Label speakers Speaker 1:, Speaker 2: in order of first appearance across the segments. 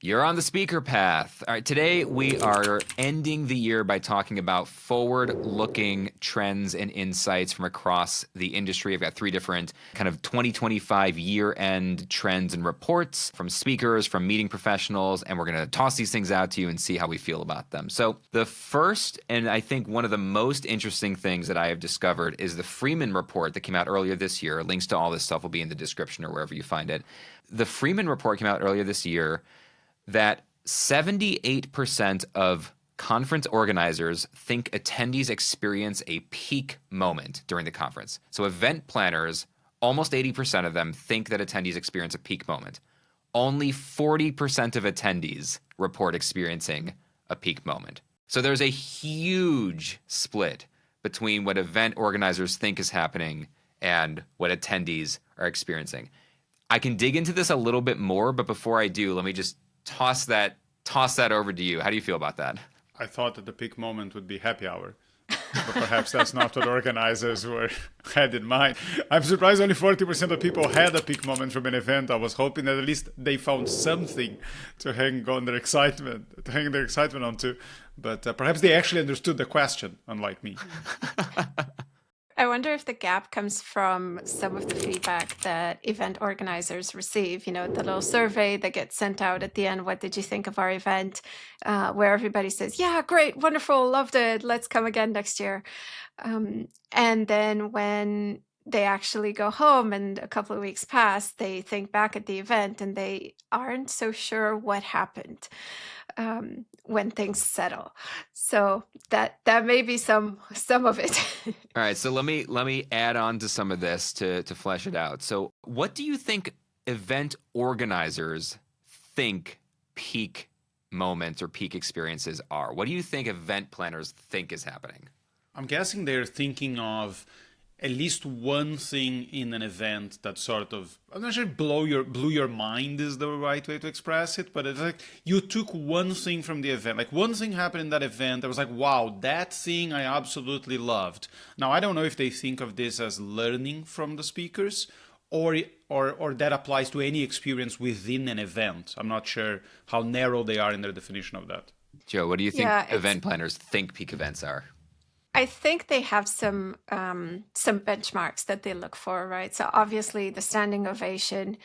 Speaker 1: You're on the SpeakerPath. All right, today we are ending the year by talking about forward-looking trends and insights from across the industry. I've got three different kind of 2025 year-end trends and reports from speakers, from meeting professionals, and we're going to toss these things out to you and see how we feel about them. So the first, and I think one of the most interesting things that I have discovered is the Freeman report that came out earlier this year. Links to all this stuff will be in the description or wherever you find it. The Freeman report came out earlier this year that 78% of conference organizers think attendees experience a peak moment during the conference. So event planners, almost 80% of them think that attendees experience a peak moment. Only 40% of attendees report experiencing a peak moment. So there's a huge split between what event organizers think is happening and what attendees are experiencing. I can dig into this a little bit more, but before I do, let me just toss that over to you. How do you feel about that?
Speaker 2: I thought that the peak moment would be happy hour, but perhaps that's not what organizers had in mind. I'm surprised only 40% of people had a peak moment from an event. I was hoping that at least they found something to hang their excitement onto. But perhaps they actually understood the question, unlike me.
Speaker 3: I wonder if the gap comes from some of the feedback that event organizers receive. The little survey that gets sent out at the end. What did you think of our event? Where everybody says, yeah, great, wonderful, loved it. Let's come again next year. And then when they actually go home and a couple of weeks pass, they think back at the event and they aren't so sure what happened when things settle. So that may be some of it.
Speaker 1: All right, so let me add on to some of this to flesh it out. So what do you think event organizers think peak moments or peak experiences are? What do you think event planners think is happening?
Speaker 2: I'm guessing they're thinking of at least one thing in an event that sort of, I'm not sure if blew your mind is the right way to express it, but it's like you took one thing from the event. Like one thing happened in that event that was like, wow, that thing I absolutely loved. Now, I don't know if they think of this as learning from the speakers or that applies to any experience within an event. I'm not sure how narrow they are in their definition of that.
Speaker 1: Joe, what do you think event planners think peak events are?
Speaker 3: I think they have some benchmarks that they look for, right? So obviously the standing ovation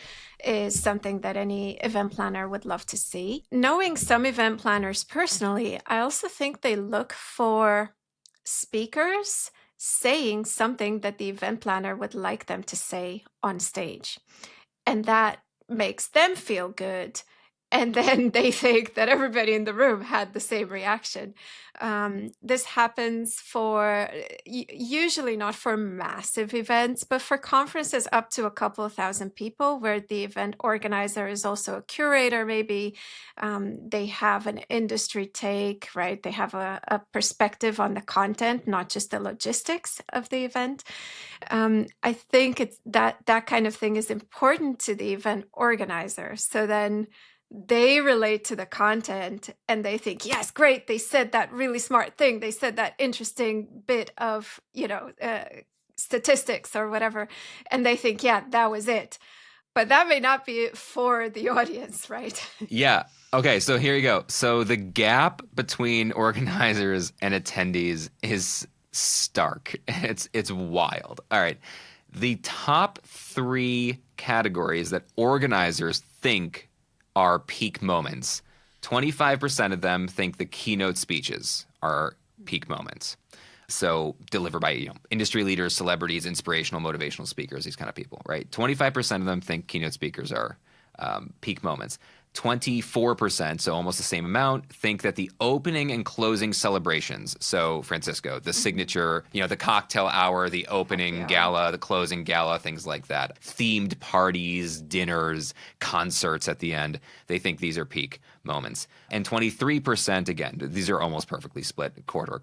Speaker 3: is something that any event planner would love to see. Knowing some event planners personally, I also think they look for speakers saying something that the event planner would like them to say on stage. And that makes them feel good. And then they think that everybody in the room had the same reaction. This happens for usually not for massive events, but for conferences up to a couple of thousand people where the event organizer is also a curator, maybe. They have an industry take, right? They have a perspective on the content, not just the logistics of the event. I think it's that kind of thing is important to the event organizer. So then they relate to the content and they think, yes, great. They said that really smart thing. They said that interesting bit of, statistics or whatever. And they think, yeah, that was it. But that may not be it for the audience, right?
Speaker 1: Yeah. Okay, so here you go. So the gap between organizers and attendees is stark. It's wild. All right. The top three categories that organizers think are peak moments. 25% of them think the keynote speeches are peak moments. So delivered by industry leaders, celebrities, inspirational, motivational speakers, these kind of people, right? 25% of them think keynote speakers are peak moments. 24%, so almost the same amount, think that the opening and closing celebrations, so Francisco, the signature, the cocktail hour, the opening gala, the closing gala, things like that, themed parties, dinners, concerts at the end, they think these are peak moments. And 23%, again, these are almost perfectly split, quarter.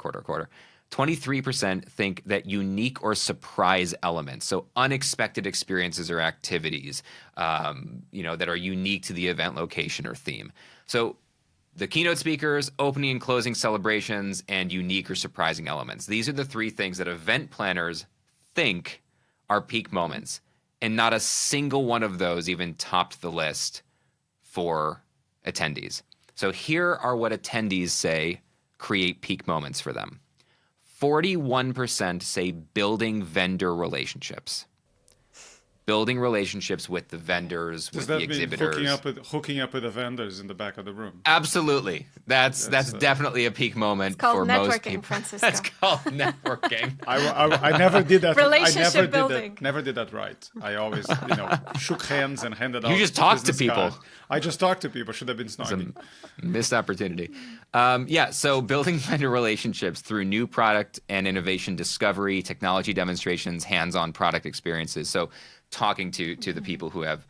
Speaker 1: 23% think that unique or surprise elements, so unexpected experiences or activities, that are unique to the event location or theme. So the keynote speakers, opening and closing celebrations, and unique or surprising elements. These are the three things that event planners think are peak moments. And not a single one of those even topped the list for attendees. So here are what attendees say create peak moments for them. 41% say building vendor relationships. Building relationships with the vendors,
Speaker 2: Does
Speaker 1: with
Speaker 2: that
Speaker 1: the
Speaker 2: mean
Speaker 1: exhibitors.
Speaker 2: hooking up with the vendors in the back of the room?
Speaker 1: Absolutely. That's definitely a peak moment
Speaker 3: It's called
Speaker 1: for most
Speaker 3: networking,
Speaker 1: people.
Speaker 3: Francisco.
Speaker 1: That's called networking.
Speaker 2: I never did that.
Speaker 3: Relationship building.
Speaker 2: Never did that right. I always, shook hands and handed out.
Speaker 1: You just talk to
Speaker 2: business
Speaker 1: people.
Speaker 2: cards. I just talked to people. Should have been snogging.
Speaker 1: Missed opportunity. So building vendor relationships through new product and innovation discovery, technology demonstrations, hands-on product experiences. So talking to the people who have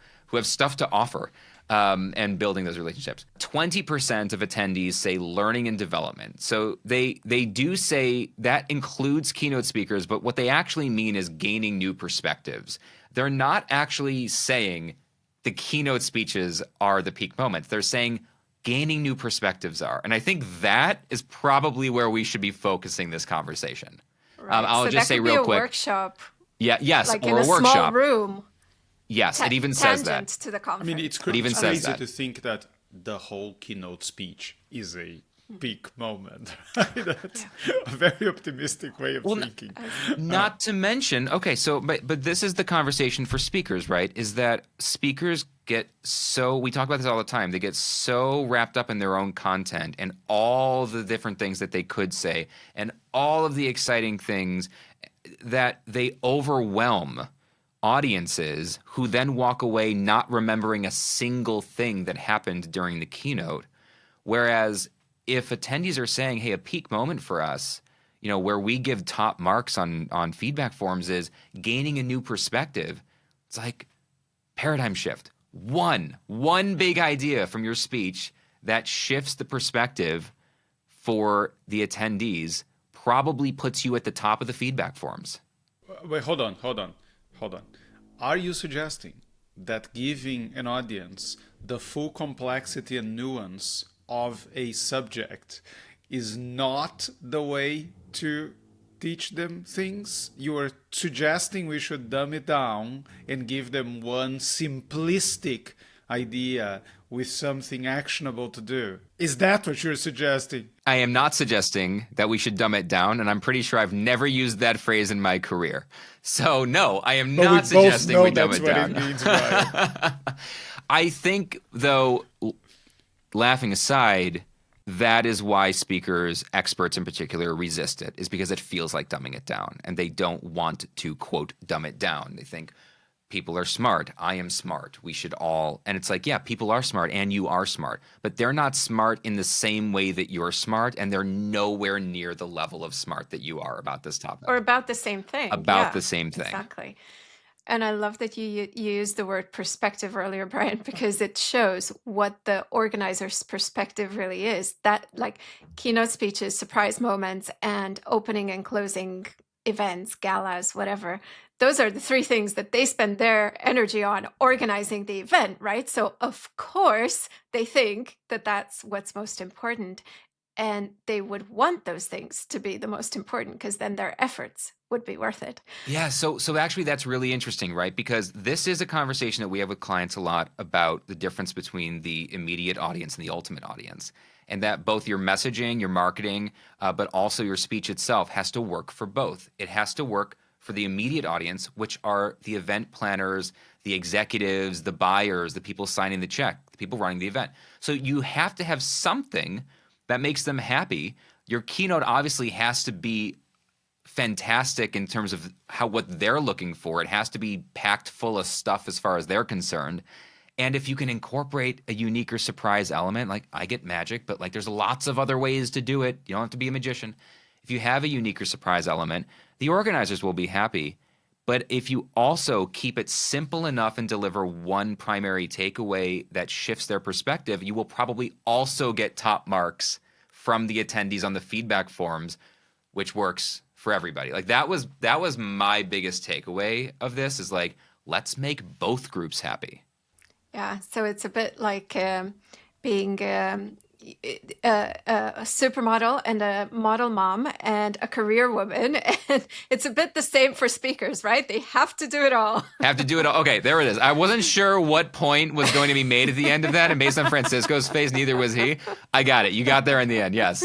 Speaker 1: stuff to offer, and building those relationships. 20% of attendees say learning and development. So they do say that includes keynote speakers, but what they actually mean is gaining new perspectives. They're not actually saying the keynote speeches are the peak moments. They're saying gaining new perspectives are. And I think that is probably where we should be focusing this conversation.
Speaker 3: Right.
Speaker 1: I'll
Speaker 3: so
Speaker 1: just
Speaker 3: that
Speaker 1: say
Speaker 3: could
Speaker 1: real
Speaker 3: be a
Speaker 1: quick.
Speaker 3: Workshop,
Speaker 1: Yes,
Speaker 3: like
Speaker 1: or
Speaker 3: in a
Speaker 1: a
Speaker 3: small
Speaker 1: workshop.
Speaker 3: room.
Speaker 1: Yes, it even says
Speaker 3: Tangent
Speaker 1: that.
Speaker 3: to the conference.
Speaker 2: I mean, it's
Speaker 1: even says
Speaker 2: crazy
Speaker 1: that.
Speaker 2: to think that the whole keynote speech is a peak moment. That's a very optimistic way of thinking.
Speaker 1: Not to mention, okay, so but this is the conversation for speakers, right? Is that speakers get so, we talk about this all the time, they get so wrapped up in their own content and all the different things that they could say and all of the exciting things that they overwhelm audiences who then walk away not remembering a single thing that happened during the keynote. Whereas if attendees are saying, hey, a peak moment for us, where we give top marks on feedback forms is gaining a new perspective, it's like paradigm shift. One big idea from your speech that shifts the perspective for the attendees probably puts you at the top of the feedback forms.
Speaker 2: Wait, hold on. Are you suggesting that giving an audience the full complexity and nuance of a subject is not the way to teach them things? You are suggesting we should dumb it down and give them one simplistic idea with something actionable to do. Is that what you're suggesting?
Speaker 1: I am not suggesting that we should dumb it down, and I'm pretty sure I've never used that phrase in my career. So no, I am not suggesting we dumb it down.
Speaker 2: But we both know that's what it means, right?
Speaker 1: I think, though, laughing aside, that is why speakers, experts in particular, resist it, is because it feels like dumbing it down, and they don't want to, quote, dumb it down. They think, people are smart. I am smart. We should all. And it's like, yeah, people are smart and you are smart, but they're not smart in the same way that you're smart, and they're nowhere near the level of smart that you are about this topic.
Speaker 3: Or about the same thing.
Speaker 1: About the same thing.
Speaker 3: Exactly. And I love that you used the word perspective earlier, Brian, because it shows what the organizer's perspective really is. That, like, keynote speeches, surprise moments, and opening and closing events, galas, whatever. Those are the three things that they spend their energy on organizing the event, right? So, of course, they think that that's what's most important. And they would want those things to be the most important because then their efforts would be worth it.
Speaker 1: Yeah, so actually that's really interesting, right? Because this is a conversation that we have with clients a lot about the difference between the immediate audience and the ultimate audience. And that both your messaging, your marketing, but also your speech itself has to work for both. It has to work for the immediate audience, which are the event planners, the executives, the buyers, the people signing the check, the people running the event. So you have to have something that makes them happy. Your keynote obviously has to be fantastic in terms of what they're looking for. It has to be packed full of stuff as far as they're concerned. And if you can incorporate a unique or surprise element, like I get magic, but like there's lots of other ways to do it. You don't have to be a magician. If you have a unique or surprise element, the organizers will be happy. But if you also keep it simple enough and deliver one primary takeaway that shifts their perspective, you will probably also get top marks from the attendees on the feedback forms, which works for everybody. Like that was my biggest takeaway of this is like, let's make both groups happy.
Speaker 3: Yeah, so it's a bit like being a supermodel and a model mom and a career woman. And it's a bit the same for speakers, right? They have to do it all.
Speaker 1: Have to do it all. Okay, there it is. I wasn't sure what point was going to be made at the end of that, and based on Francisco's face, neither was he. I got it. You got there in the end. Yes.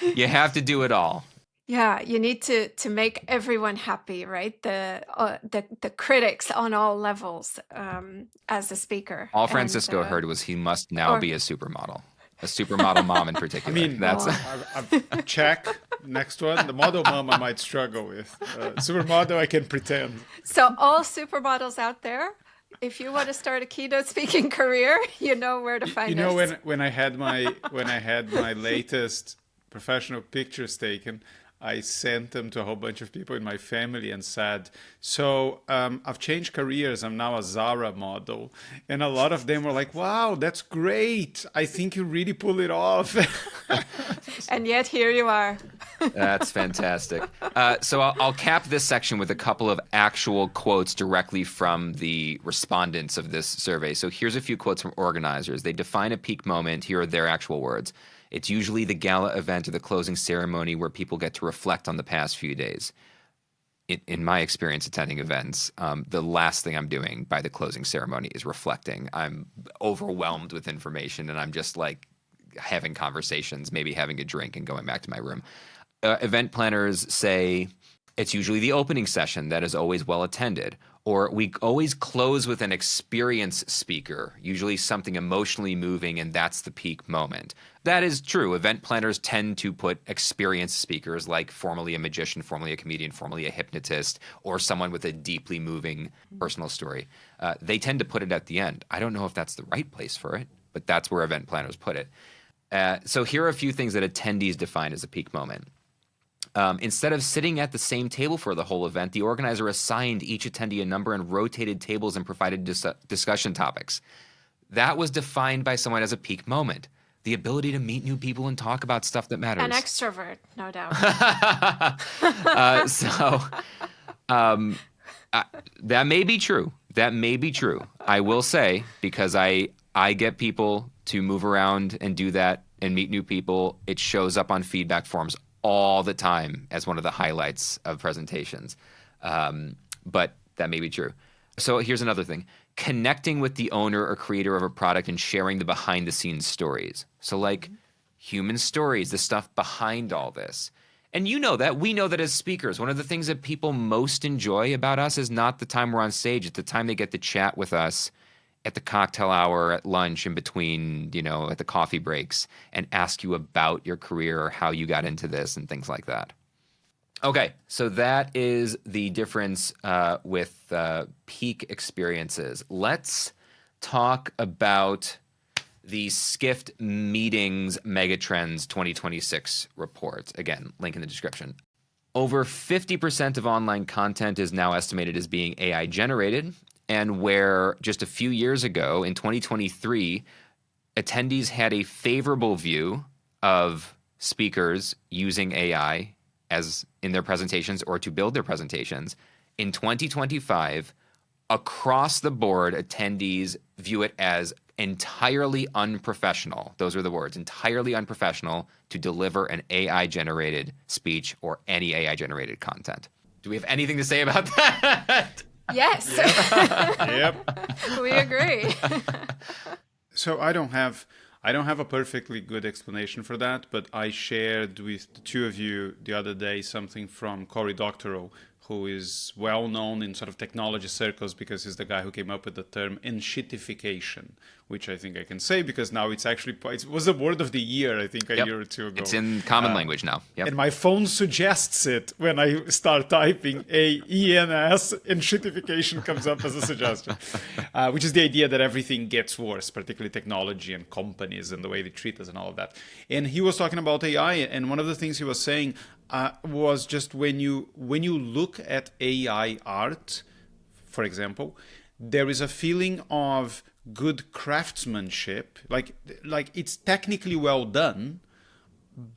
Speaker 1: You have to do it all.
Speaker 3: Yeah, you need to make everyone happy, right? The critics on all levels as a speaker.
Speaker 1: All Francisco heard was he must now be a supermodel mom in particular.
Speaker 2: I mean,
Speaker 1: that's
Speaker 2: I've check. Next one, the model mom I might struggle with. Supermodel I can pretend.
Speaker 3: So all supermodels out there, if you want to start a keynote speaking career, you know where to find us.
Speaker 2: You know, when I had my latest professional pictures taken, I sent them to a whole bunch of people in my family and said, so I've changed careers. I'm now a Zara model. And a lot of them were like, wow, that's great. I think you really pull it off.
Speaker 3: And yet here you are.
Speaker 1: That's fantastic. So I'll cap this section with a couple of actual quotes directly from the respondents of this survey. So here's a few quotes from organizers. They define a peak moment. Here are their actual words. It's usually the gala event or the closing ceremony where people get to reflect on the past few days. In my experience attending events, the last thing I'm doing by the closing ceremony is reflecting. I'm overwhelmed with information, and I'm just like having conversations, maybe having a drink and going back to my room. Event planners say it's usually the opening session that is always well attended, or we always close with an experienced speaker, usually something emotionally moving, and that's the peak moment. That is true. Event planners tend to put experienced speakers, like formerly a magician, formerly a comedian, formerly a hypnotist, or someone with a deeply moving personal story. They tend to put it at the end. I don't know if that's the right place for it, but that's where event planners put it. So here are a few things that attendees define as a peak moment. Instead of sitting at the same table for the whole event, the organizer assigned each attendee a number and rotated tables and provided discussion topics. That was defined by someone as a peak moment. The ability to meet new people and talk about stuff that matters.
Speaker 3: An extrovert, no doubt.
Speaker 1: That may be true. That may be true. I will say, because I get people to move around and do that and meet new people, it shows up on feedback forms all the time as one of the highlights of presentations. But that may be true. So here's another thing. Connecting with the owner or creator of a product and sharing the behind-the-scenes stories. So like human stories, the stuff behind all this. And you know that. We know that as speakers, one of the things that people most enjoy about us is not the time we're on stage. It's the time they get to chat with us at the cocktail hour, at lunch, in between, at the coffee breaks, and ask you about your career or how you got into this and things like that. Okay, so that is the difference with peak experiences. Let's talk about the Skift Meetings Megatrends 2026 report. Again, link in the description. Over 50% of online content is now estimated as being AI generated, and where just a few years ago, in 2023, attendees had a favorable view of speakers using AI as in their presentations or to build their presentations. In 2025, across the board, attendees view it as entirely unprofessional. Those are the words, entirely unprofessional to deliver an AI-generated speech or any AI-generated content. Do we have anything to say about that?
Speaker 3: Yes.
Speaker 2: Yep.
Speaker 3: We agree.
Speaker 2: So I don't have a perfectly good explanation for that, but I shared with the two of you the other day something from Cory Doctorow, who is well known in sort of technology circles because he's the guy who came up with the term enshittification, which I think I can say because now it was the word of the year, I think, a year or two ago.
Speaker 1: It's in common language now. Yep.
Speaker 2: And my phone suggests it when I start typing ENS, enshittification comes up as a suggestion, which is the idea that everything gets worse, particularly technology and companies and the way they treat us and all of that. And he was talking about AI, and one of the things he was saying was just when you look at AI art, for example, there is a feeling of good craftsmanship, like it's technically well done,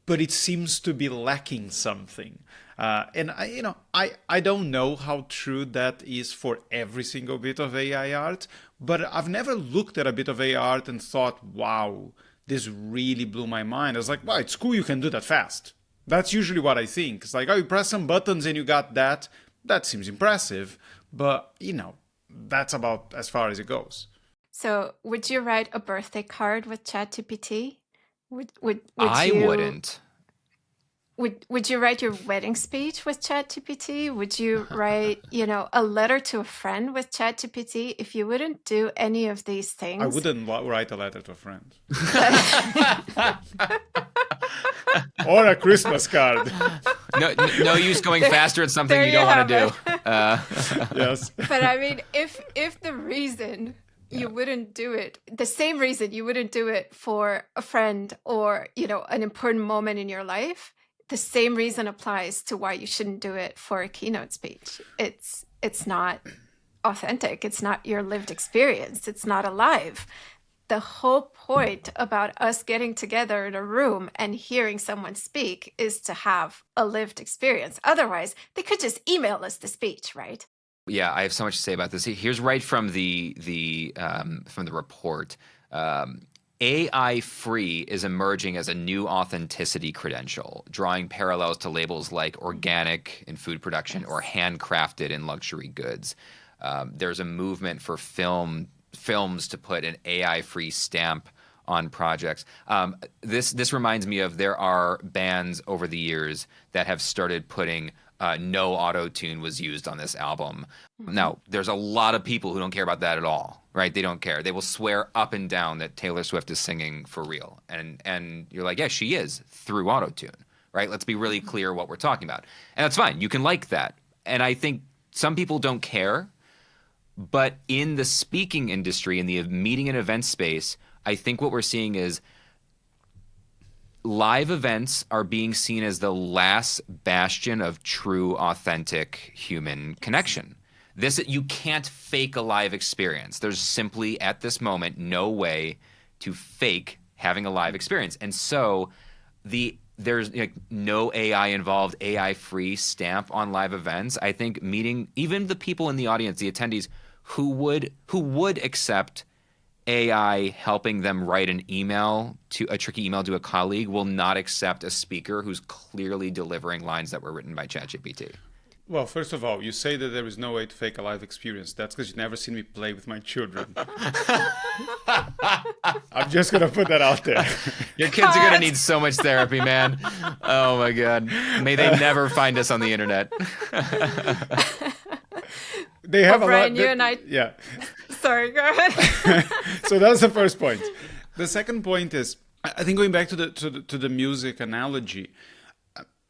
Speaker 2: but it seems to be lacking something. And I don't know how true that is for every single bit of AI art, but I've never looked at a bit of AI art and thought, wow, this really blew my mind. I was like, well, it's cool you can do that fast. That's usually what I think. It's like, oh, you press some buttons and you got that. That seems impressive. But, that's about as far as it goes.
Speaker 3: So would you write a birthday card with ChatGPT? Would
Speaker 1: I
Speaker 3: you
Speaker 1: wouldn't.
Speaker 3: would you write your wedding speech with ChatGPT? Would you write, a letter to a friend with ChatGPT? If you wouldn't do any of these things,
Speaker 2: I wouldn't write a letter to a friend. Or a Christmas card.
Speaker 1: No use going faster at something
Speaker 3: There
Speaker 1: you
Speaker 3: you
Speaker 1: don't want to do.
Speaker 3: have
Speaker 2: Yes.
Speaker 3: But I mean, if the reason you wouldn't do it, the same reason you wouldn't do it for a friend or, an important moment in your life, the same reason applies to why you shouldn't do it for a keynote speech. It's not authentic. It's not your lived experience. It's not alive. The whole point about us getting together in a room and hearing someone speak is to have a lived experience. Otherwise, they could just email us the speech, right?
Speaker 1: Yeah, I have so much to say about this. Here's right from the report. AI free is emerging as a new authenticity credential, drawing parallels to labels like organic in food production or handcrafted in luxury goods. There's a movement for films to put an AI free stamp on projects. This reminds me of, there are bands over the years that have started putting no auto-tune was used on this album. Now, there's a lot of people who don't care about that at all, right? They don't care. They will swear up and down that Taylor Swift is singing for real. And you're like, yeah, she is, through auto-tune, right? Let's be really clear what we're talking about. And that's fine. You can like that. And I think some people don't care. But in the speaking industry, in the meeting and event space, I think what we're seeing is live events are being seen as the last bastion of true, authentic human connection. You can't fake a live experience. There's simply, at this moment, no way to fake having a live experience. And so there's no AI involved, AI-free stamp on live events. I think meeting even the people in the audience, the attendees, who would accept AI helping them write a tricky email to a colleague, will not accept a speaker who's clearly delivering lines that were written by ChatGPT.
Speaker 2: Well, first of all, you say that there is no way to fake a live experience. That's because you've never seen me play with my children. I'm just going to put that out there.
Speaker 1: Your kids are going to need so much therapy, man. Oh, my God. May they never find us on the internet.
Speaker 2: They have a
Speaker 3: Brian,
Speaker 2: lot.
Speaker 3: you and I.
Speaker 2: Yeah.
Speaker 3: Sorry, go ahead.
Speaker 2: So that's the first point. The second point is, I think, going back to the music analogy,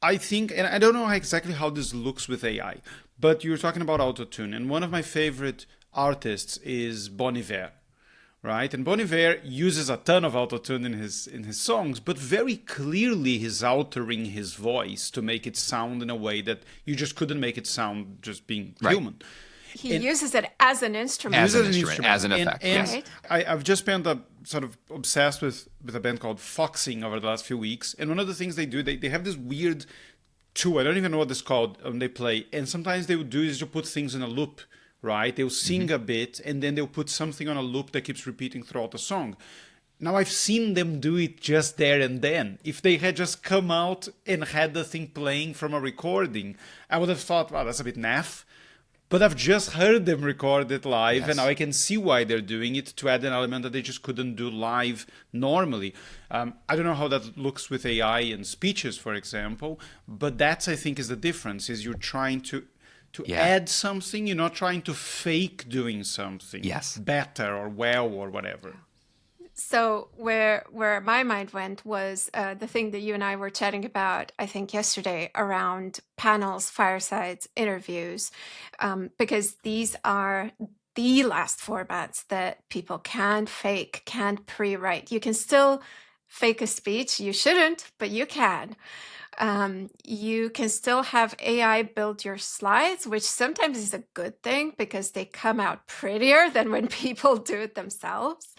Speaker 2: I think, and I don't know exactly how this looks with AI, but you're talking about autotune, and one of my favorite artists is Bon Iver, right? And Bon Iver uses a ton of autotune in his songs, but very clearly he's altering his voice to make it sound in a way that you just couldn't make it sound just being human.
Speaker 3: He uses it as an instrument.
Speaker 1: As an instrument, as an effect.
Speaker 2: And
Speaker 1: Yes.
Speaker 2: I've just spent sort of obsessed with a band called Foxing over the last few weeks. And one of the things they do, they have this weird tool. I don't even know what it's called when they play. And sometimes they would do is to put things in a loop, right? They'll sing a bit and then they'll put something on a loop that keeps repeating throughout the song. Now, I've seen them do it just there and then. If they had just come out and had the thing playing from a recording, I would have thought, wow, that's a bit naff. But I've just heard them record it live,
Speaker 1: Yes.
Speaker 2: and now I can see why they're doing it, to add an element that they just couldn't do live normally. I don't know how that looks with AI and speeches, for example, but that's, I think, is the difference, is you're trying to add something, you're not trying to fake doing something better or well or whatever.
Speaker 3: So where my mind went was the thing that you and I were chatting about, I think, yesterday around panels, firesides, interviews, because these are the last formats that people can't fake, can't pre-write. You can still fake a speech. You shouldn't, but you can. You can still have AI build your slides, which sometimes is a good thing because they come out prettier than when people do it themselves.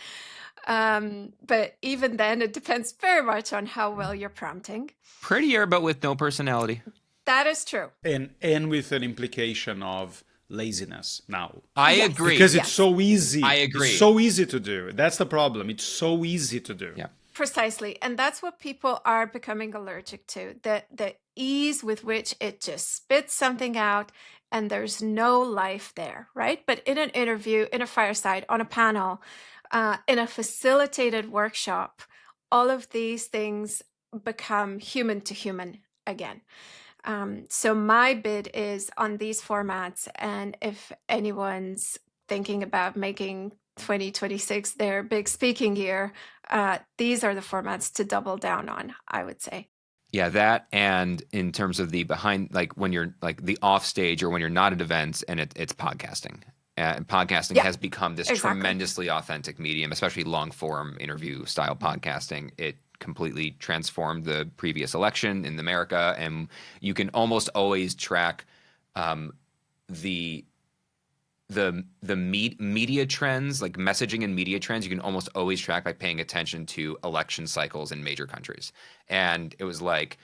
Speaker 3: But even then, it depends very much on how well you're prompting.
Speaker 1: Prettier, but with no personality.
Speaker 3: That is true.
Speaker 2: And with an implication of laziness now.
Speaker 1: I agree.
Speaker 2: Because it's so easy.
Speaker 1: I agree.
Speaker 2: It's so easy to do. That's the problem. It's so easy to do.
Speaker 1: Yeah.
Speaker 3: Precisely. And that's what people are becoming allergic to, the ease with which it just spits something out and there's no life there, right? But in an interview, in a fireside, on a panel, in a facilitated workshop, all of these things become human to human again. So my bid is on these formats. And if anyone's thinking about making 2026 their big speaking year, these are the formats to double down on, I would say.
Speaker 1: Yeah, that, and in terms of the behind, like when you're like the off stage or when you're not at events, and it's podcasting. And podcasting has become this tremendously authentic medium, especially long form interview style podcasting. It completely transformed the previous election in America, and you can almost always track the media trends, like messaging and media trends. You can almost always track by paying attention to election cycles in major countries. And it was like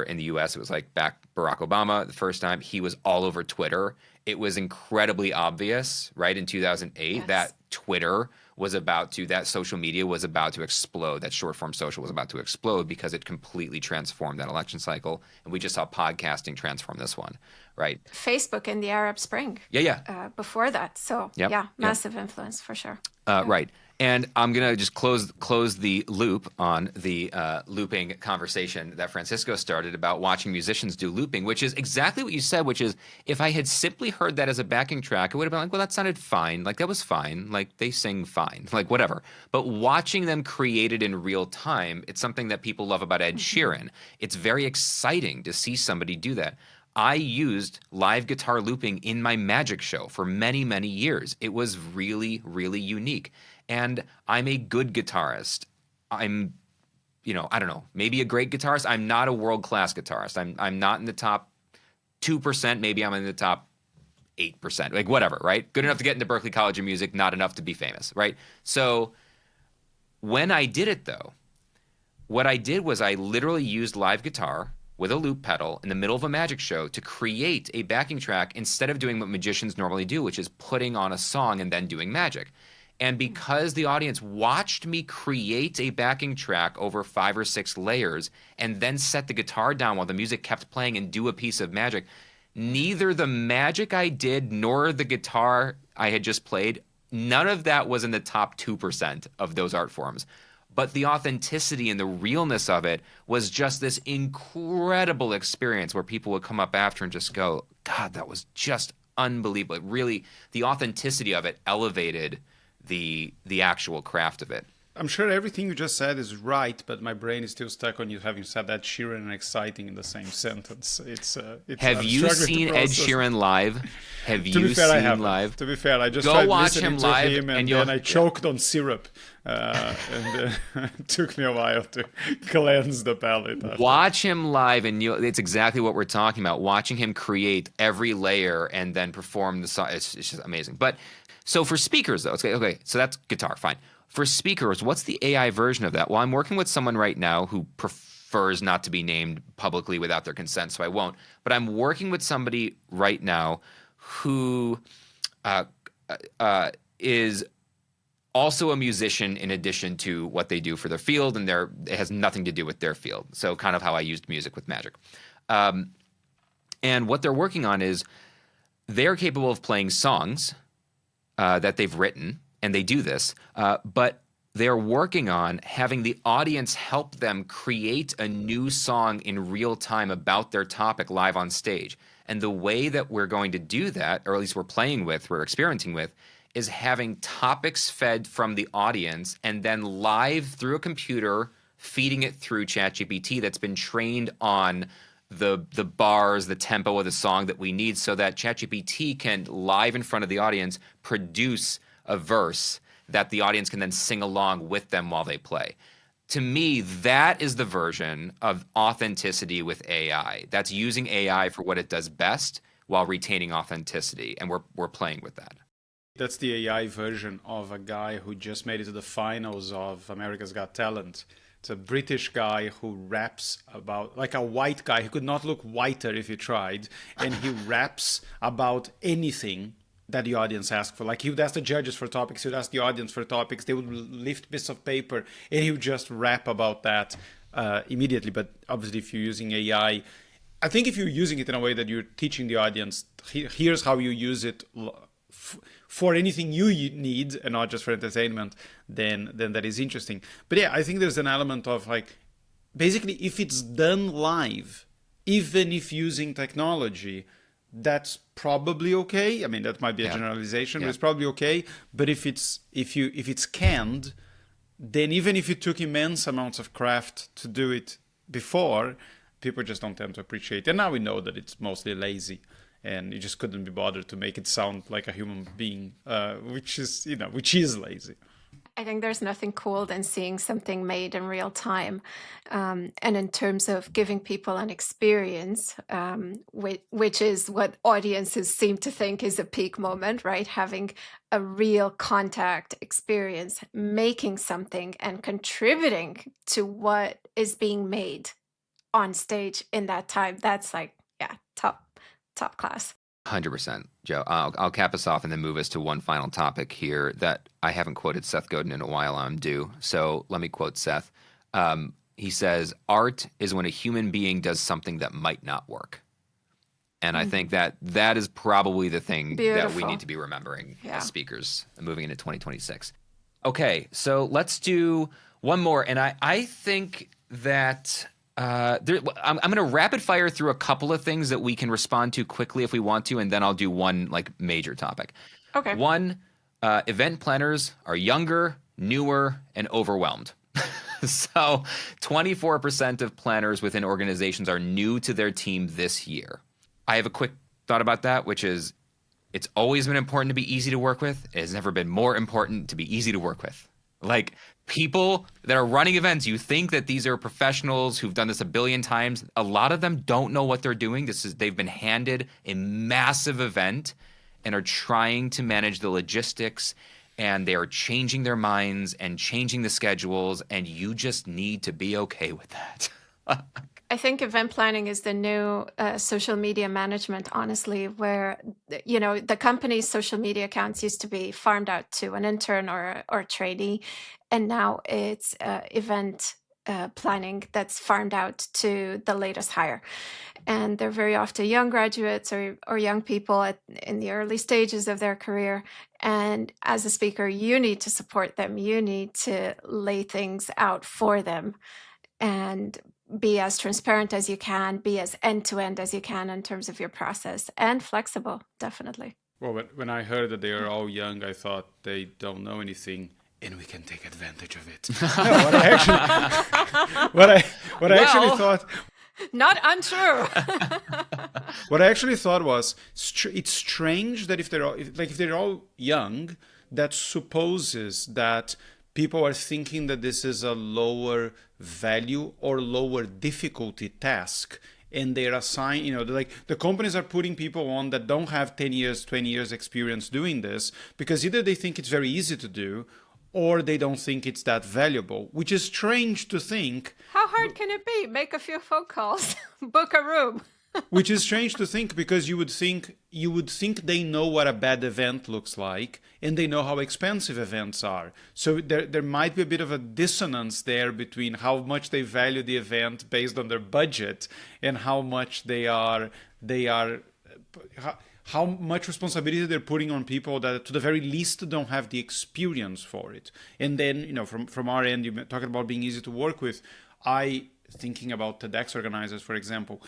Speaker 1: in the US, it was like back Barack Obama the first time, he was all over Twitter. It was incredibly obvious, right, in 2008 that Twitter was that social media was about to explode, that short form social was about to explode because it completely transformed that election cycle. And we just saw podcasting transform this one, right?
Speaker 3: Facebook in the Arab Spring. Before that. So massive influence for sure.
Speaker 1: Right. And I'm going to just close the loop on the looping conversation that Francisco started about watching musicians do looping, which is exactly what you said, which is if I had simply heard that as a backing track, it would have been like, well, that sounded fine. Like, that was fine. Like, they sing fine. Like, whatever. But watching them created in real time, it's something that people love about Ed Sheeran. It's very exciting to see somebody do that. I used live guitar looping in my magic show for many, many years. It was really, really unique. And I'm a good guitarist. I'm, I don't know, maybe a great guitarist. I'm not a world-class guitarist. I'm not in the top 2%. Maybe I'm in the top 8%, like whatever, right? Good enough to get into Berklee College of Music, not enough to be famous, right? So when I did it, though, what I did was I literally used live guitar with a loop pedal in the middle of a magic show to create a backing track instead of doing what magicians normally do, which is putting on a song and then doing magic. And because the audience watched me create a backing track over 5 or 6 layers and then set the guitar down while the music kept playing and do a piece of magic, neither the magic I did nor the guitar I had just played, none of that was in the top 2% of those art forms. But the authenticity and the realness of it was just this incredible experience where people would come up after and just go, God, that was just unbelievable. It really, the authenticity of it elevated the actual craft of it.
Speaker 2: I'm sure everything you just said is right, but my brain is still stuck on you having said that Sheeran and exciting in the same sentence.
Speaker 1: Have you seen Ed Sheeran live? Have you seen him live?
Speaker 2: To be fair, I just
Speaker 1: Go
Speaker 2: tried
Speaker 1: watch
Speaker 2: listening
Speaker 1: him
Speaker 2: to
Speaker 1: live,
Speaker 2: him and then I choked on syrup. And it took me a while to cleanse the palate. After.
Speaker 1: Watch him live, and it's exactly what we're talking about. Watching him create every layer and then perform the song, it's just amazing. But so for speakers, though, okay, so that's guitar, fine. For speakers, what's the AI version of that? Well, I'm working with someone right now who prefers not to be named publicly without their consent, so I won't. But I'm working with somebody right now who is also a musician in addition to what they do for their field, and it has nothing to do with their field. So kind of how I used music with magic. And what they're working on is they're capable of playing songs that they've written, and they do this, but they're working on having the audience help them create a new song in real time about their topic live on stage. And the way that we're going to do that, or at least we're experimenting with, is having topics fed from the audience and then live through a computer, feeding it through ChatGPT that's been trained on the bars, the tempo of the song that we need, so that ChatGPT can live in front of the audience produce a verse that the audience can then sing along with them while they play. To me, that is the version of authenticity with AI. That's using AI for what it does best while retaining authenticity, and we're playing with that.
Speaker 2: That's the AI version of a guy who just made it to the finals of America's Got Talent. It's a British guy who raps about, like a white guy. He could not look whiter if he tried. And he raps about anything that the audience asked for. Like he would ask the judges for topics, he would ask the audience for topics, they would lift bits of paper, and he would just rap about that immediately. But obviously, if you're using AI, I think if you're using it in a way that you're teaching the audience, here's how you use it for anything you need and not just for entertainment, then that is interesting. But yeah, I think there's an element of like, basically, if it's done live, even if using technology, that's probably okay. I mean, that might be a generalization, but it's probably okay. But if it's canned, then even if you took immense amounts of craft to do it before, people just don't tend to appreciate it. And now we know that it's mostly lazy, and you just couldn't be bothered to make it sound like a human being, which is lazy.
Speaker 3: I think there's nothing cool than seeing something made in real time. And in terms of giving people an experience, which is what audiences seem to think is a peak moment, right? Having a real contact experience, making something and contributing to what is being made on stage in that time. That's like, yeah, top class.
Speaker 1: 100%, Joe. I'll cap us off and then move us to one final topic here that I haven't quoted Seth Godin in a while. I'm due. So let me quote Seth. He says, art is when a human being does something that might not work. And I think that is probably the thing that we need to be remembering as speakers moving into 2026. Okay, so let's do one more. And I think that... I'm going to rapid fire through a couple of things that we can respond to quickly if we want to, and then I'll do one like major topic.
Speaker 3: Okay.
Speaker 1: One, event planners are younger, newer, and overwhelmed. So 24% of planners within organizations are new to their team this year. I have a quick thought about that, which is it's always been important to be easy to work with. It has never been more important to be easy to work with. Like, people that are running events, you think that these are professionals who've done this a billion times. A lot of them don't know what they're doing. They've been handed a massive event and are trying to manage the logistics, and they are changing their minds and changing the schedules, and you just need to be okay with that.
Speaker 3: I think event planning is the new social media management, honestly, where, the company's social media accounts used to be farmed out to an intern or a trainee, and now it's event planning that's farmed out to the latest hire. And they're very often young graduates or young people in the early stages of their career. And as a speaker, you need to support them. You need to lay things out for them and be as transparent as you can, be as end-to-end as you can in terms of your process, and flexible, definitely.
Speaker 2: Well, when I heard that they are all young, I thought they don't know anything, and we can take advantage of it. What I actually thought...
Speaker 3: Not untrue.
Speaker 2: What I actually thought was, it's strange that if they're all young, that supposes that people are thinking that this is a lower value or lower difficulty task, and they're assigned, the companies are putting people on that don't have 10 years, 20 years experience doing this, because either they think it's very easy to do, or they don't think it's that valuable, which is strange to think.
Speaker 3: How hard can it be? Make a few phone calls, book a room.
Speaker 2: Which is strange to think, because you would think they know what a bad event looks like, and they know how expensive events are. So there might be a bit of a dissonance there between how much they value the event based on their budget and how much how much responsibility they're putting on people that to the very least don't have the experience for it. And then, from our end, you're talking about being easy to work with. Thinking about TEDx organizers, for example,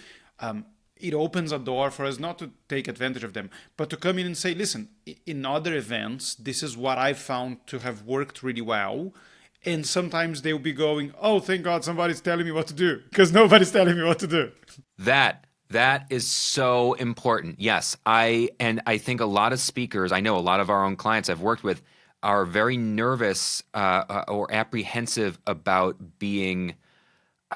Speaker 2: it opens a door for us not to take advantage of them, but to come in and say, listen, in other events, this is what I found to have worked really well. And sometimes they'll be going, oh, thank God somebody's telling me what to do, because nobody's telling me what to do.
Speaker 1: That is so important. Yes, I think a lot of speakers, I know a lot of our own clients I've worked with, are very nervous or apprehensive about being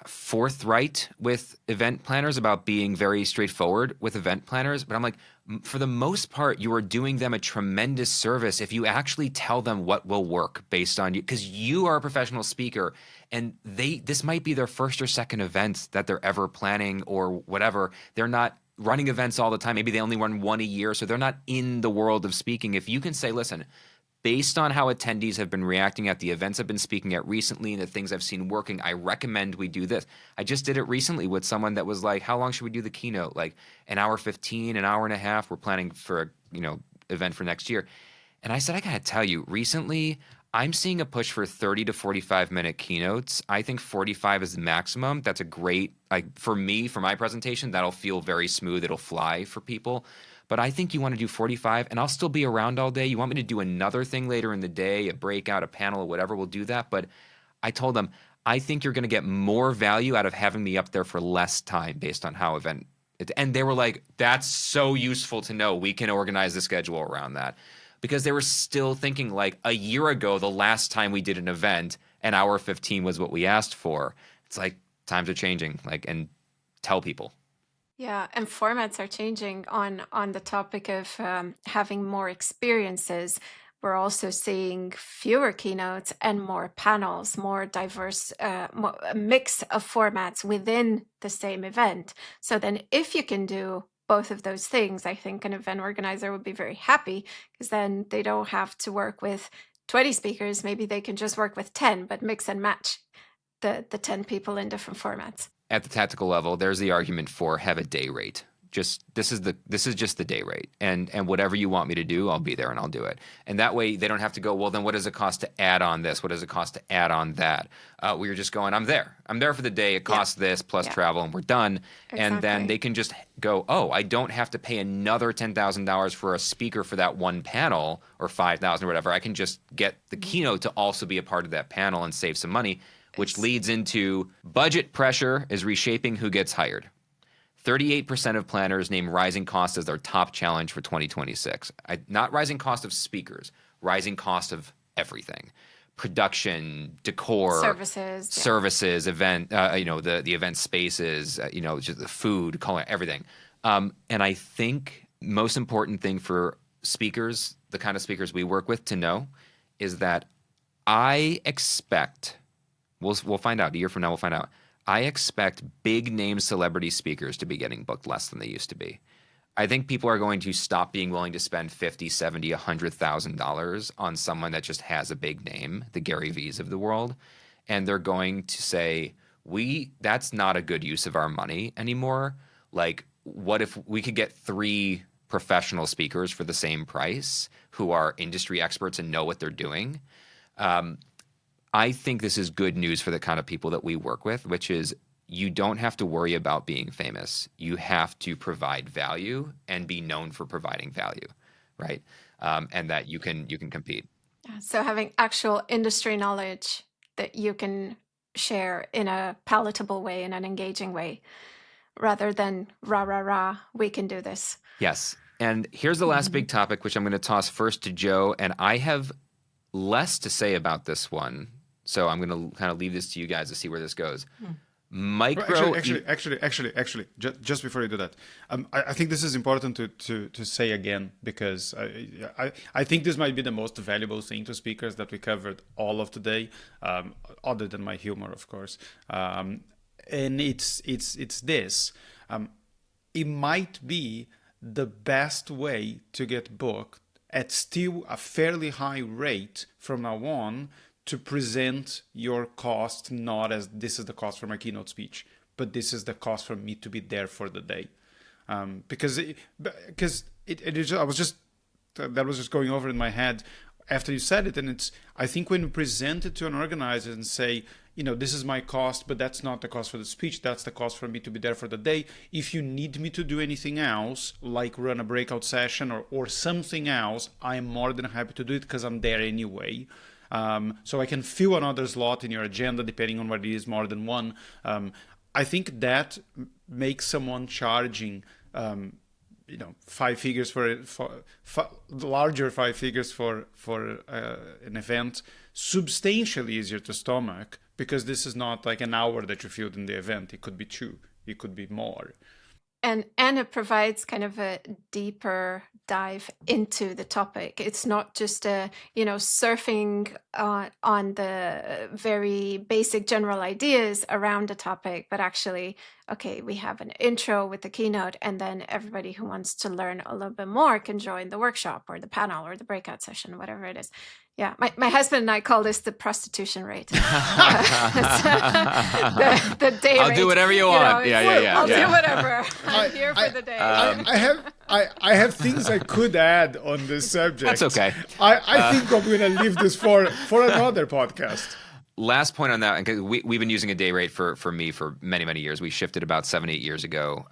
Speaker 1: forthright with event planners, about being very straightforward with event planners. But I'm like, for the most part, you are doing them a tremendous service if you actually tell them what will work based on you, because you are a professional speaker, and this might be their first or second event that they're ever planning or whatever. They're not running events all the time. Maybe they only run one a year, so they're not in the world of speaking. If you can say, listen, based on how attendees have been reacting at the events I've been speaking at recently and the things I've seen working, I recommend we do this. I just did it recently with someone that was like, how long should we do the keynote? Like an hour 15, an hour and a half. We're planning for a event for next year. And I said, I gotta tell you, recently I'm seeing a push for 30 to 45-minute keynotes. I think 45 is the maximum. That's a great, for me, for my presentation, that'll feel very smooth. It'll fly for people. But I think you want to do 45, and I'll still be around all day. You want me to do another thing later in the day, a breakout, a panel, or whatever, we'll do that. But I told them, I think you're going to get more value out of having me up there for less time based on how event. And they were like, that's so useful to know. We can organize the schedule around that. Because they were still thinking like a year ago, the last time we did an event, an hour 15 was what we asked for. It's like times are changing, and tell people.
Speaker 3: Yeah, and formats are changing on the topic of having more experiences. We're also seeing fewer keynotes and more panels, more diverse, a mix of formats within the same event. So then if you can do both of those things, I think an event organizer would be very happy, because then they don't have to work with 20 speakers. Maybe they can just work with 10, but mix and match the 10 people in different formats.
Speaker 1: At the tactical level, there's the argument for have a day rate. This is just the day rate, and whatever you want me to do, I'll be there and I'll do it. And that way, they don't have to go, well, then what does it cost to add on this? What does it cost to add on that? We're just going, I'm there for the day. It costs this plus travel, and we're done.
Speaker 3: Exactly.
Speaker 1: And then they can just go, oh, I don't have to pay another $10,000 for a speaker for that one panel, or $5,000 or whatever. I can just get the keynote to also be a part of that panel and save some money, which leads into budget pressure is reshaping who gets hired. 38% of planners name rising costs as their top challenge for 2026. Not rising cost of speakers, rising cost of everything. Production, decor, services, event, the event spaces, just the food, color, everything. And I think most important thing for speakers, the kind of speakers we work with, to know is that I expect, we'll find out, a year from now we'll find out, I expect big name celebrity speakers to be getting booked less than they used to be. I think people are going to stop being willing to spend $50, $70, $100,000 on someone that just has a big name, the Gary V's of the world. And they're going to say, that's not a good use of our money anymore. Like, what if we could get 3 professional speakers for the same price who are industry experts and know what they're doing? I think this is good news for the kind of people that we work with, which is you don't have to worry about being famous. You have to provide value and be known for providing value, right? And that you can compete.
Speaker 3: So having actual industry knowledge that you can share in a palatable way, in an engaging way, rather than rah, we can do this.
Speaker 1: Yes. And here's the last big topic, which I'm going to toss first to Joe. And I have less to say about this one. So I'm going to kind of leave this to you guys to see where this goes.
Speaker 2: Actually, just before you do that, I think this is important to say again, because I think this might be the most valuable thing to speakers that we covered all of today, other than my humor, of course. And it's this. It might be the best way to get booked at still a fairly high rate from now on, to present your cost not as this is the cost for my keynote speech, but this is the cost for me to be there for the day. Because that was just going over in my head after you said it. And I think when you present it to an organizer and say, this is my cost, but that's not the cost for the speech, that's the cost for me to be there for the day. If you need me to do anything else, like run a breakout session or something else, I'm more than happy to do it because I'm there anyway. So I can fill another slot in your agenda, depending on what it is, more than one. I think that makes someone charging, 5 figures for larger 5 figures for an event substantially easier to stomach, because this is not like an hour that you filled in the event. It could be 2, it could be more.
Speaker 3: And it provides kind of a deeper dive into the topic. It's not just surfing on the very basic general ideas around the topic, but actually, okay, we have an intro with the keynote, and then everybody who wants to learn a little bit more can join the workshop or the panel or the breakout session, whatever it is. Yeah, my husband and I call this the prostitution rate. The day
Speaker 1: I'll
Speaker 3: rate.
Speaker 1: do whatever you want.
Speaker 3: I'll do whatever. I'm here for the day.
Speaker 2: I have things I could add on this subject.
Speaker 1: That's okay.
Speaker 2: I think I'm going to leave this for another podcast.
Speaker 1: Last point on that, because we've been using a day rate for me for many, many years. We shifted about 7-8 years ago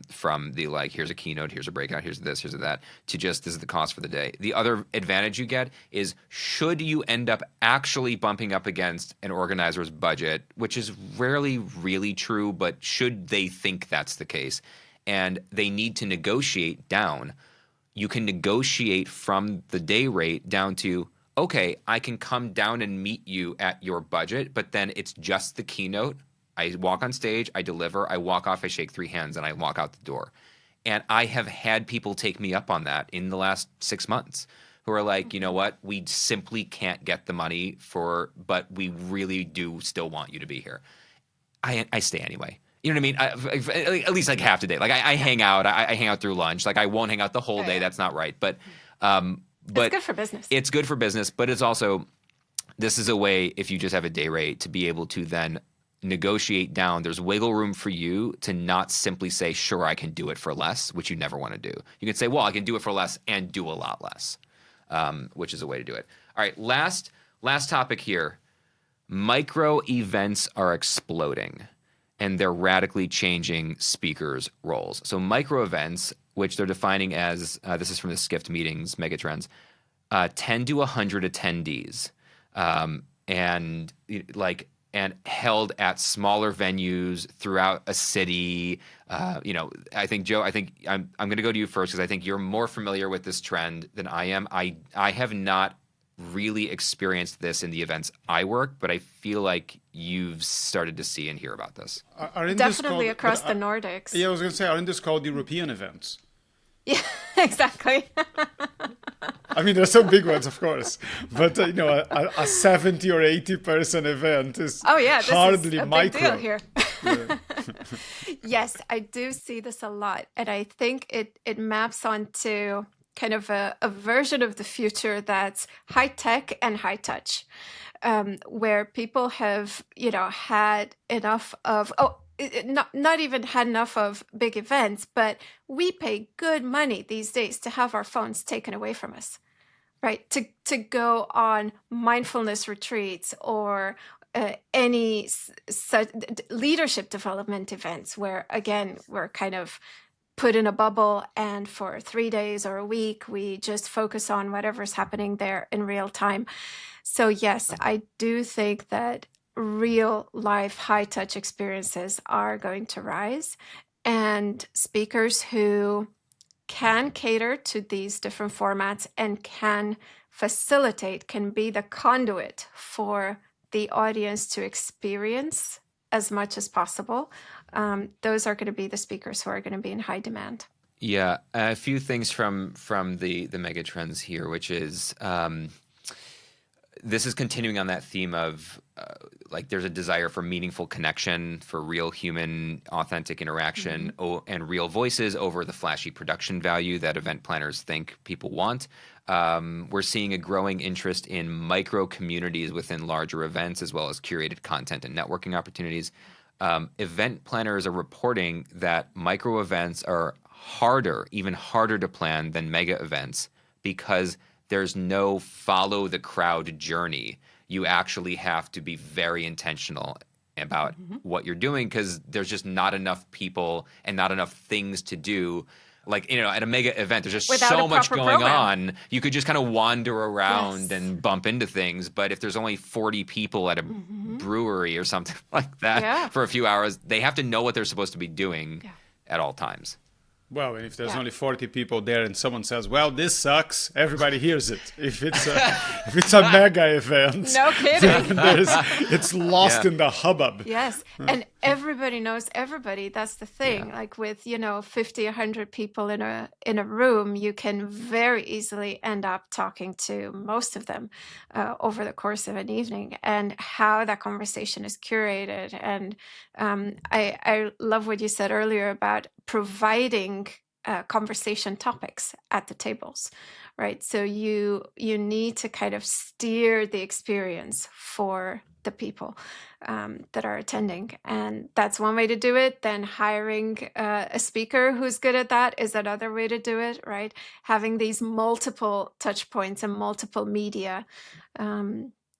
Speaker 1: from the here's a keynote, here's a breakout, here's this, here's that, to just this is the cost for the day. The other advantage you get is should you end up actually bumping up against an organizer's budget, which is rarely really true, but should they think that's the case, and they need to negotiate down, you can negotiate from the day rate down to, okay, I can come down and meet you at your budget, but then it's just the keynote. I walk on stage, I deliver, I walk off, I shake 3 hands, and I walk out the door. And I have had people take me up on that in the last 6 months who are like, you know what, we simply can't get the money but we really do still want you to be here. I stay anyway. You know what I mean? At least like half the day. Like I hang out. I hang out through lunch. Like I won't hang out the whole day. That's not right. But
Speaker 3: it's good for business.
Speaker 1: It's good for business, but it's also, this is a way, if you just have a day rate, to be able to then negotiate down. There's wiggle room for you to not simply say, sure, I can do it for less, which you never want to do. You can say, well, I can do it for less and do a lot less, which is a way to do it. All right, last topic here. Micro events are exploding, and they're radically changing speakers' roles. So micro events, which they're defining as, this is from the Skift Meetings, Megatrends, 10 to 100 attendees, and held at smaller venues throughout a city. I think, Joe, I'm going to go to you first because I think you're more familiar with this trend than I am. I have not really experienced this in the events I work, but I feel like you've started to see and hear about this.
Speaker 3: Definitely across the Nordics.
Speaker 2: Yeah, I was going to say, aren't this called European events?
Speaker 3: Yeah, exactly.
Speaker 2: I mean, there's some big ones, of course, but a 70 or 80 person event is hardly
Speaker 3: is a
Speaker 2: micro.
Speaker 3: Big deal here. Yeah. Yes, I do see this a lot, and I think it maps onto kind of a version of the future that's high tech and high touch, where people have had enough of not even had enough of big events, but we pay good money these days to have our phones taken away from us, right? To go on mindfulness retreats or any such leadership development events where, again, we're kind of put in a bubble, and for 3 days or a week, we just focus on whatever's happening there in real time. So yes, I do think that real life high touch experiences are going to rise, and speakers who can cater to these different formats and can be the conduit for the audience to experience as much as possible. Those are going to be the speakers who are going to be in high demand.
Speaker 1: Yeah, a few things from the mega trends here, which is this is continuing on that theme of there's a desire for meaningful connection, for real human authentic interaction, and real voices over the flashy production value that event planners think people want. We're seeing a growing interest in micro communities within larger events, as well as curated content and networking opportunities. Event planners are reporting that micro events are even harder to plan than mega events because there's no follow the crowd journey. You actually have to be very intentional about what you're doing because there's just not enough people and not enough things to do. At a mega event, there's just so much going on. You could just kind of wander around and bump into things. But if there's only 40 people at a brewery or something like that for a few hours, they have to know what they're supposed to be doing at all times.
Speaker 2: Well, if there's
Speaker 3: Yeah.
Speaker 2: only 40 people there and someone says, well, this sucks, everybody hears it. If it's a mega event,
Speaker 3: No kidding.
Speaker 2: it's lost
Speaker 1: Yeah.
Speaker 2: in the hubbub.
Speaker 3: Yes. And everybody knows everybody. That's the thing.
Speaker 1: Yeah.
Speaker 3: Like with, 50, 100 people in a room, you can very easily end up talking to most of them over the course of an evening, and how that conversation is curated. And I love what you said earlier about providing conversation topics at the tables, right? So you need to kind of steer the experience for the people that are attending, and that's one way to do it. Then hiring a speaker who's good at that is another way to do it, right? Having these multiple touch points and multiple media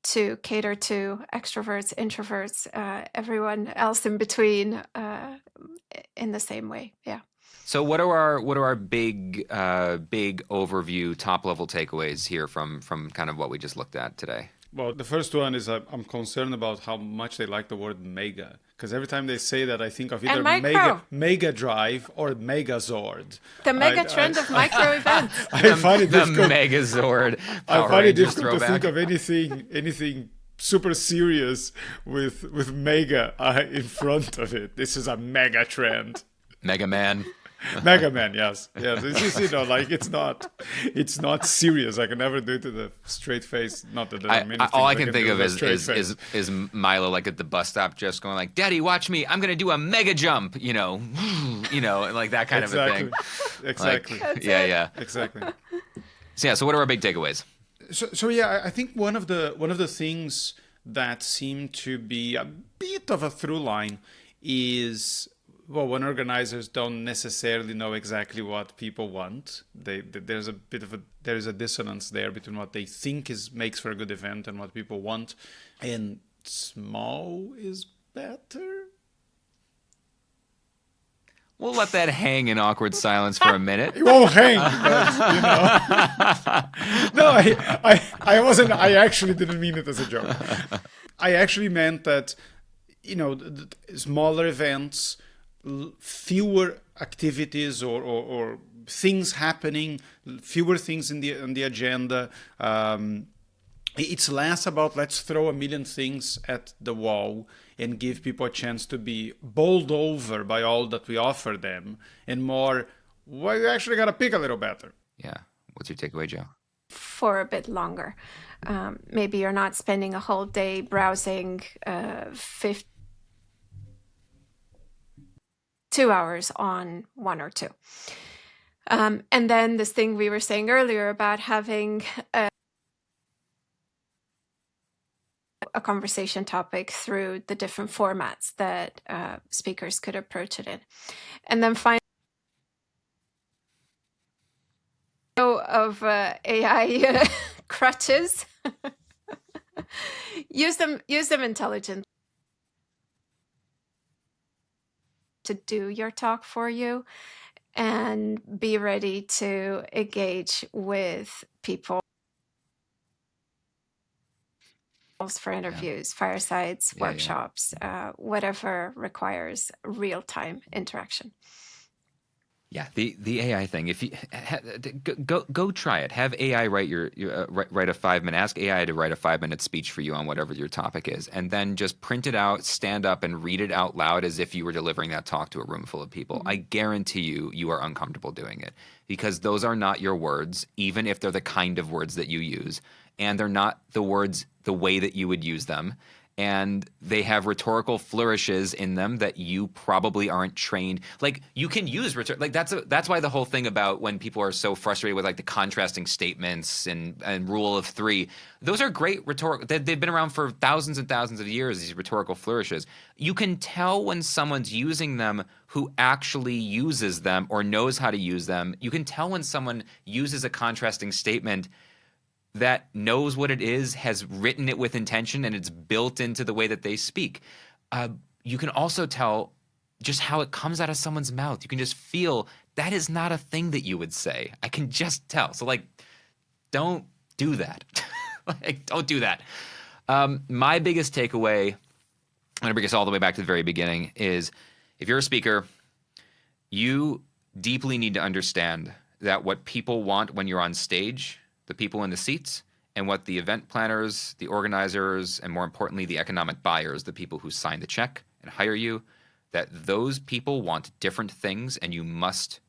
Speaker 3: to cater to extroverts, introverts, everyone else in between, in the same way. Yeah.
Speaker 1: So what are our big overview top level takeaways here from kind of what we just looked at today?
Speaker 2: Well, the first one is I'm concerned about how much they like the word mega. Because every time they say that, I think of either mega drive or megazord.
Speaker 3: The mega trend of micro events.
Speaker 2: I find it
Speaker 1: The
Speaker 2: difficult.
Speaker 1: Megazord.
Speaker 2: I
Speaker 1: Power
Speaker 2: find it
Speaker 1: Rangers
Speaker 2: difficult to think
Speaker 1: throwback.
Speaker 2: of anything super serious with mega in front of it. This is a mega trend.
Speaker 1: Mega Man.
Speaker 2: Mega Man, yes. It's just, like it's not serious. I can never do it with a straight face. Not that there are many
Speaker 1: All I
Speaker 2: things
Speaker 1: can think
Speaker 2: do
Speaker 1: of
Speaker 2: with a
Speaker 1: is
Speaker 2: straight face.
Speaker 1: is Milo like at the bus stop just going like, "Daddy, watch me! I'm gonna do a mega jump!" Like that kind of a thing.
Speaker 2: Exactly.
Speaker 1: Like, yeah.
Speaker 2: Exactly.
Speaker 1: So what are our big takeaways?
Speaker 2: So yeah, I think one of the things that seem to be a bit of a through line is, well, when organizers don't necessarily know exactly what people want, there's a dissonance there between what they think makes for a good event and what people want, and small is better.
Speaker 1: We'll let that hang in awkward silence for a minute.
Speaker 2: It won't hang, because, No, I wasn't. I actually didn't mean it as a joke. I actually meant that, the smaller events, fewer activities or things happening, fewer things in the agenda. It's less about let's throw a million things at the wall and give people a chance to be bowled over by all that we offer them, and more, well, you actually got to pick a little better.
Speaker 1: Yeah. What's your takeaway, Joe?
Speaker 3: For a bit longer. Maybe you're not spending a whole day browsing 2 hours on one or two. And then this thing we were saying earlier about having a conversation topic through the different formats that speakers could approach it in. And then finally, of AI crutches, use them intelligently to do your talk for you, and be ready to engage with people for interviews, firesides, workshops, whatever requires real-time interaction.
Speaker 1: Yeah, the AI thing. If you go try it. Have AI write write a 5-minute. Ask AI to write a 5-minute speech for you on whatever your topic is, and then just print it out, stand up, and read it out loud as if you were delivering that talk to a room full of people. Mm-hmm. I guarantee you are uncomfortable doing it, because those are not your words, even if they're the kind of words that you use, and they're not the words the way that you would use them. And they have rhetorical flourishes in them that you probably aren't trained. Like, you can use that's why the whole thing about when people are so frustrated with like the contrasting statements and rule of three, those are great rhetorical. They've been around for thousands and thousands of years. These rhetorical flourishes, you can tell when someone's using them who actually uses them or knows how to use them. You can tell when someone uses a contrasting statement that knows what it is, has written it with intention, and it's built into the way that they speak. You can also tell just how it comes out of someone's mouth. You can just feel that is not a thing that you would say. I can just tell. So, don't do that. Don't do that. My biggest takeaway, I'm going to bring us all the way back to the very beginning, is if you're a speaker, you deeply need to understand that what people want when you're on stage, the people in the seats, and what the event planners, the organizers, and more importantly, the economic buyers, the people who sign the check and hire you, that those people want different things, and you must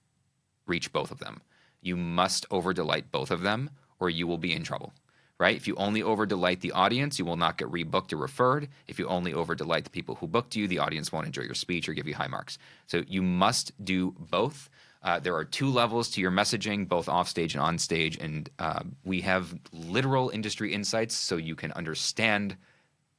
Speaker 1: reach both of them. You must over-delight both of them, or you will be in trouble, right? If you only over-delight the audience, you will not get rebooked or referred. If you only over-delight the people who booked you, the audience won't enjoy your speech or give you high marks. So you must do both. There are 2 levels to your messaging, both offstage and onstage, and we have literal industry insights so you can understand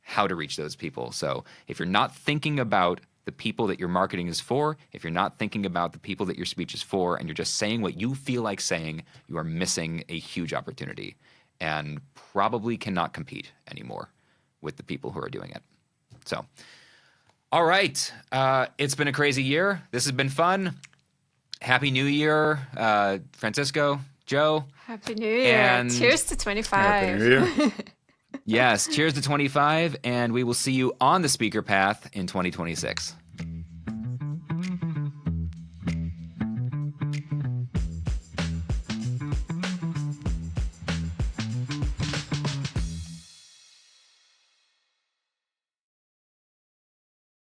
Speaker 1: how to reach those people. So if you're not thinking about the people that your marketing is for, if you're not thinking about the people that your speech is for, and you're just saying what you feel like saying, you are missing a huge opportunity and probably cannot compete anymore with the people who are doing it. So, all right. It's been a crazy year. This has been fun. Happy New Year, Francisco, Joe.
Speaker 3: Happy New Year.
Speaker 1: And
Speaker 3: cheers to 25.
Speaker 2: Happy New Year.
Speaker 1: Yes, cheers to 25, and we will see you on the Speaker Path in 2026.